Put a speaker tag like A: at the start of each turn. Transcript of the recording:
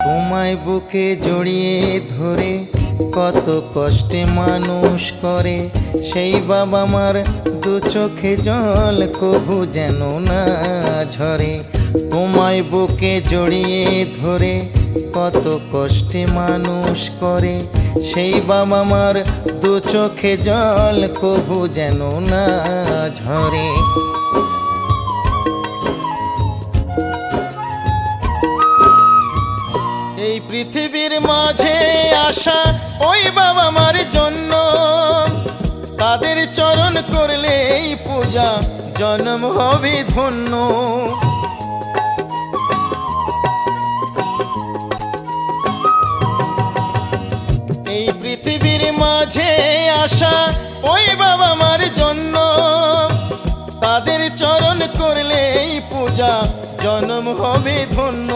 A: তোমায় বুকে জড়িয়ে ধরে কত কষ্টে মানুষ করে, সেই বাবা মার দু চোখে জল কভু যেন না ঝরে। তোমায় বুকে জড়িয়ে ধরে কত কষ্টে মানুষ করে, সেই বাবা মার দু চোখে জল কভু যেন না ঝরে। এই পৃথিবীর মাঝে আসা ওই বাবা মার জন্য, তাদের চরণ করলে এই পূজা জন্ম হবে ধন্য। এই পৃথিবীর মাঝে আসা ওই বাবা মার জন্য, তাদের চরণ করলে এই পূজা জন্ম হবে ধন্য।